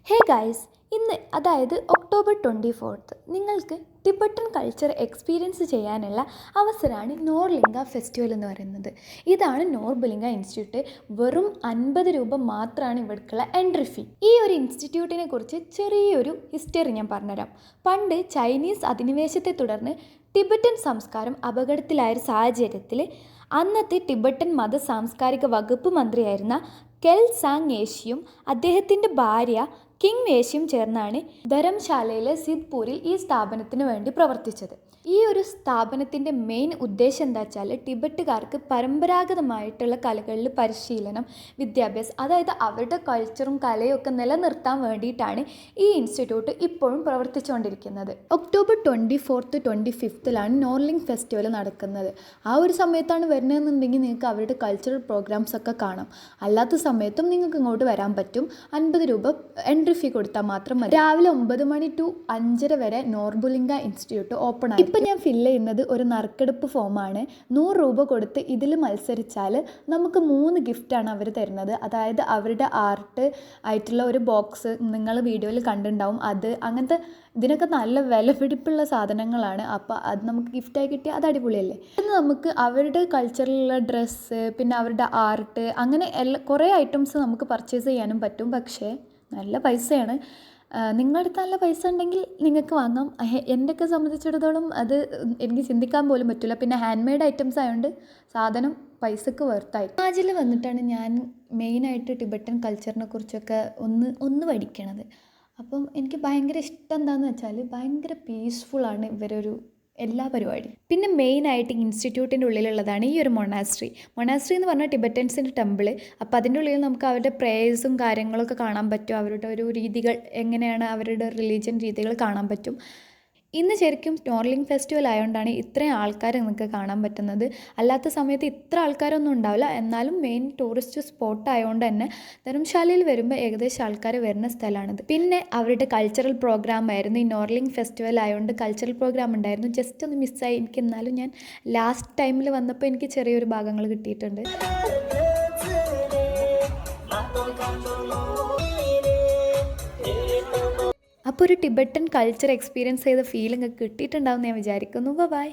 Hey guys, ഇന്ന് അതായത് October 24 നിങ്ങൾക്ക് ടിബറ്റൻ കൾച്ചർ എക്സ്പീരിയൻസ് ചെയ്യാനുള്ള അവസരമാണ് നോർലിംഗ ഫെസ്റ്റിവൽ എന്ന് പറയുന്നത്. ഇതാണ് നോർബലിംഗ ഇൻസ്റ്റിറ്റ്യൂട്ട്. വെറും 50 രൂപ മാത്രമാണ് ഇവിടേക്കുള്ള എൻട്രി ഫീ. ഈ ഒരു ഇൻസ്റ്റിറ്റ്യൂട്ടിനെ കുറിച്ച് ചെറിയൊരു ഹിസ്റ്ററി ഞാൻ പറഞ്ഞുതരാം. പണ്ട് ചൈനീസ് അധിനിവേശത്തെ തുടർന്ന് ടിബറ്റൻ സംസ്കാരം അപകടത്തിലായ സാഹചര്യത്തിൽ അന്നത്തെ ടിബറ്റൻ മത സാംസ്കാരിക വകുപ്പ് മന്ത്രിയായിരുന്ന കെൽസാങ് ഏഷ്യയും അദ്ദേഹത്തിൻ്റെ ഭാര്യ കിങ് വേശിയും ചേർന്നാണ് ധരംശാലയിലെ സിദ്പൂരിൽ ഈ സ്ഥാപനത്തിന് വേണ്ടി പ്രവർത്തിച്ചത്. ഈ ഒരു സ്ഥാപനത്തിൻ്റെ മെയിൻ ഉദ്ദേശം എന്താ വെച്ചാൽ ടിബറ്റുകാർക്ക് പരമ്പരാഗതമായിട്ടുള്ള കലകളിൽ പരിശീലനം, വിദ്യാഭ്യാസം, അതായത് അവരുടെ കൾച്ചറും കലയും ഒക്കെ നിലനിർത്താൻ വേണ്ടിയിട്ടാണ് ഈ ഇൻസ്റ്റിറ്റ്യൂട്ട് ഇപ്പോഴും പ്രവർത്തിച്ചുകൊണ്ടിരിക്കുന്നത്. ഒക്ടോബർ 24, 25 നോർലിംഗ് ഫെസ്റ്റിവൽ നടക്കുന്നത്. ആ ഒരു സമയത്താണ് വരുന്നതെന്നുണ്ടെങ്കിൽ നിങ്ങൾക്ക് അവരുടെ കൾച്ചറൽ പ്രോഗ്രാംസ് ഒക്കെ കാണാം. അല്ലാത്ത സമയത്തും നിങ്ങൾക്ക് ഇങ്ങോട്ട് വരാൻ പറ്റും. 50 രൂപ എൻട്രി ഫീ കൊടുത്താൽ മാത്രം മതി. രാവിലെ 9 മണി to 5:30 വരെ നോർബലിംഗ ഇൻസ്റ്റിറ്റ്യൂട്ട് ഓപ്പൺ ആയി. ഇപ്പം ഞാൻ ഫില്ല് ചെയ്യുന്നത് ഒരു നറുക്കെടുപ്പ് ഫോമാണ്. 100 രൂപ കൊടുത്ത് ഇതിൽ മത്സരിച്ചാൽ നമുക്ക് 3 ഗിഫ്റ്റാണ് അവർ തരുന്നത്. അതായത് അവരുടെ ആർട്ട് ആയിട്ടുള്ള ഒരു ബോക്സ് നിങ്ങൾ വീഡിയോയിൽ കണ്ടിട്ടുണ്ടാവും. അങ്ങനത്തെ ഇതിനൊക്കെ നല്ല വിലപിടിപ്പുള്ള സാധനങ്ങളാണ്. അപ്പോൾ അത് നമുക്ക് ഗിഫ്റ്റായി കിട്ടിയാൽ അത് അടിപൊളിയല്ലേ. പിന്നെ നമുക്ക് അവരുടെ കൾച്ചറിലുള്ള ഡ്രസ്സ്, പിന്നെ അവരുടെ ആർട്ട്, അങ്ങനെ കുറേ ഐറ്റംസ് നമുക്ക് പർച്ചേസ് ചെയ്യാനും പറ്റും. പക്ഷേ നല്ല പൈസയാണ്. നിങ്ങളുടെ അടുത്ത് നല്ല പൈസ ഉണ്ടെങ്കിൽ നിങ്ങൾക്ക് വാങ്ങാം. എൻ്റെയൊക്കെ സംബന്ധിച്ചിടത്തോളം അത് എനിക്ക് ചിന്തിക്കാൻ പോലും പറ്റില്ല. പിന്നെ ഹാൻഡ് മെയ്ഡ് ഐറ്റംസ് ആയതുകൊണ്ട് സാധനം പൈസക്ക് വെർത്തായി. താജിൽ വന്നിട്ടാണ് ഞാൻ മെയിനായിട്ട് ടിബറ്റൻ കൾച്ചറിനെ കുറിച്ചൊക്കെ ഒന്ന് പഠിക്കണത്. അപ്പം എനിക്ക് ഭയങ്കര ഇഷ്ടം എന്താണെന്ന് വെച്ചാൽ ഭയങ്കര പീസ്ഫുള്ളാണ് ഇവരൊരു എല്ലാ പരിപാടിയും. പിന്നെ മെയിനായിട്ട് ഇൻസ്റ്റിറ്റ്യൂട്ടിൻ്റെ ഉള്ളിലുള്ളതാണ് ഈ ഒരു മൊണാസ്ട്രി എന്ന് പറഞ്ഞാൽ ടിബറ്റൻസിൻ്റെ ടെമ്പിൾ. അപ്പോൾ അതിൻ്റെ ഉള്ളിൽ നമുക്ക് അവരുടെ പ്രേയേഴ്സും കാര്യങ്ങളൊക്കെ കാണാൻ പറ്റും. അവരുടെ ഒരു രീതികൾ എങ്ങനെയാണ്, അവരുടെ റിലീജിയൻ രീതികൾ കാണാൻ പറ്റും. ഇന്ന് ശരിക്കും നോർലിംഗ് ഫെസ്റ്റിവൽ ആയതുകൊണ്ടാണ് ഇത്രയും ആൾക്കാർ നിങ്ങൾക്ക് കാണാൻ പറ്റുന്നത്. അല്ലാത്ത സമയത്ത് ഇത്ര ആൾക്കാരൊന്നും ഉണ്ടാവില്ല. എന്നാലും മെയിൻ ടൂറിസ്റ്റ് സ്പോട്ട് ആയതുകൊണ്ട് തന്നെ ധർമ്മശാലയിൽ വരുമ്പോൾ ഏകദേശം ആൾക്കാർ വരുന്ന സ്ഥലമാണിത്. പിന്നെ അവരുടെ കൾച്ചറൽ പ്രോഗ്രാം ആയിരുന്നു. ഈ നോർലിംഗ് ഫെസ്റ്റിവൽ ആയതുകൊണ്ട് കൾച്ചറൽ പ്രോഗ്രാം ഉണ്ടായിരുന്നു. ജസ്റ്റ് ഒന്ന് മിസ്സായി എനിക്ക്. എന്നാലും ഞാൻ ലാസ്റ്റ് ടൈമിൽ വന്നപ്പോൾ എനിക്ക് ചെറിയൊരു ഭാഗങ്ങൾ കിട്ടിയിട്ടുണ്ട്. അപ്പോൾ ഒരു ടിബറ്റൻ കൾച്ചർ എക്സ്പീരിയൻസ് ചെയ്ത ഫീലിംഗ് കിട്ടിയിട്ടുണ്ടാവും എന്ന് ഞാൻ വിചാരിക്കുന്നു. ബൈ.